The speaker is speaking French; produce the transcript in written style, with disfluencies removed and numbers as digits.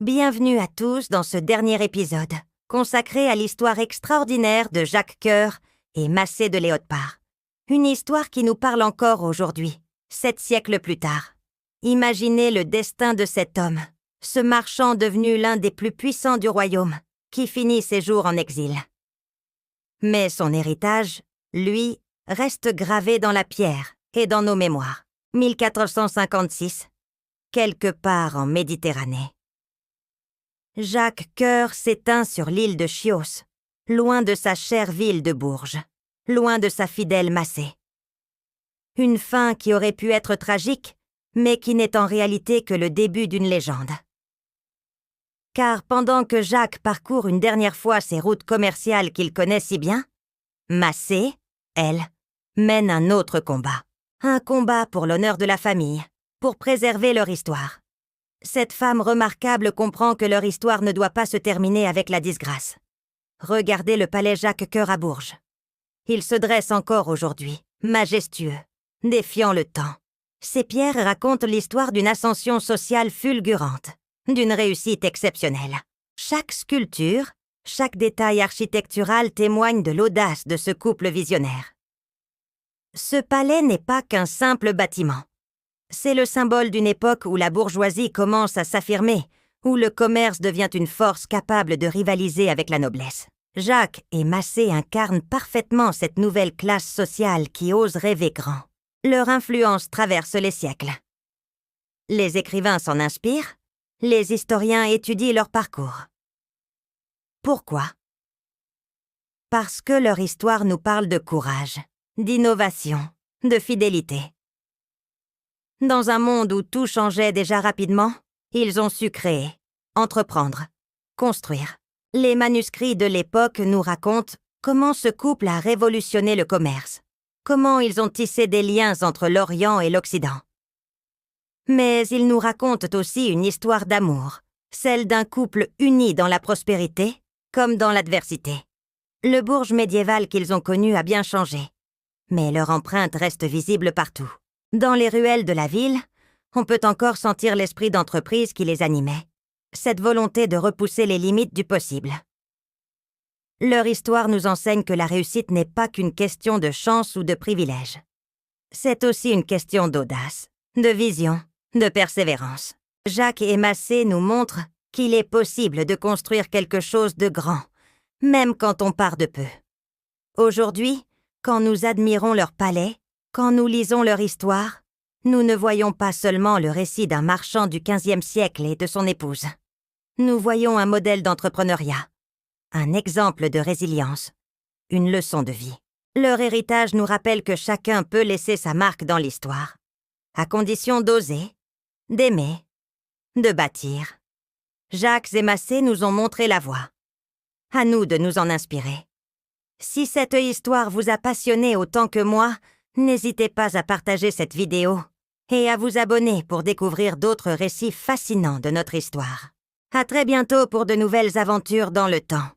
Bienvenue à tous dans ce dernier épisode, consacré à l'histoire extraordinaire de Jacques Coeur et Massé de Léotpart. Une histoire qui nous parle encore aujourd'hui, 7 siècles plus tard. Imaginez le destin de cet homme, ce marchand devenu l'un des plus puissants du royaume, qui finit ses jours en exil. Mais son héritage, lui, reste gravé dans la pierre et dans nos mémoires. 1456, quelque part en Méditerranée. Jacques Coeur s'éteint sur l'île de Chios, loin de sa chère ville de Bourges, loin de sa fidèle Massé. Une fin qui aurait pu être tragique, mais qui n'est en réalité que le début d'une légende. Car pendant que Jacques parcourt une dernière fois ces routes commerciales qu'il connaît si bien, Massé, elle, mène un autre combat. Un combat pour l'honneur de la famille, pour préserver leur histoire. Cette femme remarquable comprend que leur histoire ne doit pas se terminer avec la disgrâce. Regardez le palais Jacques Coeur à Bourges. Il se dresse encore aujourd'hui, majestueux, défiant le temps. Ces pierres racontent l'histoire d'une ascension sociale fulgurante, d'une réussite exceptionnelle. Chaque sculpture, chaque détail architectural témoigne de l'audace de ce couple visionnaire. Ce palais n'est pas qu'un simple bâtiment. C'est le symbole d'une époque où la bourgeoisie commence à s'affirmer, où le commerce devient une force capable de rivaliser avec la noblesse. Jacques et Massé incarnent parfaitement cette nouvelle classe sociale qui ose rêver grand. Leur influence traverse les siècles. Les écrivains s'en inspirent, les historiens étudient leur parcours. Pourquoi? Parce que leur histoire nous parle de courage, d'innovation, de fidélité. Dans un monde où tout changeait déjà rapidement, ils ont su créer, entreprendre, construire. Les manuscrits de l'époque nous racontent comment ce couple a révolutionné le commerce, comment ils ont tissé des liens entre l'Orient et l'Occident. Mais ils nous racontent aussi une histoire d'amour, celle d'un couple uni dans la prospérité comme dans l'adversité. Le Bourges médiéval qu'ils ont connu a bien changé, mais leur empreinte reste visible partout. Dans les ruelles de la ville, on peut encore sentir l'esprit d'entreprise qui les animait, cette volonté de repousser les limites du possible. Leur histoire nous enseigne que la réussite n'est pas qu'une question de chance ou de privilège. C'est aussi une question d'audace, de vision, de persévérance. Jacques et Massé nous montrent qu'il est possible de construire quelque chose de grand, même quand on part de peu. Aujourd'hui, quand nous admirons leur palais, quand nous lisons leur histoire, nous ne voyons pas seulement le récit d'un marchand du XVe siècle et de son épouse. Nous voyons un modèle d'entrepreneuriat, un exemple de résilience, une leçon de vie. Leur héritage nous rappelle que chacun peut laisser sa marque dans l'histoire, à condition d'oser, d'aimer, de bâtir. Jacques et Massé nous ont montré la voie. À nous de nous en inspirer. Si cette histoire vous a passionné autant que moi, n'hésitez pas à partager cette vidéo et à vous abonner pour découvrir d'autres récits fascinants de notre histoire. À très bientôt pour de nouvelles aventures dans le temps.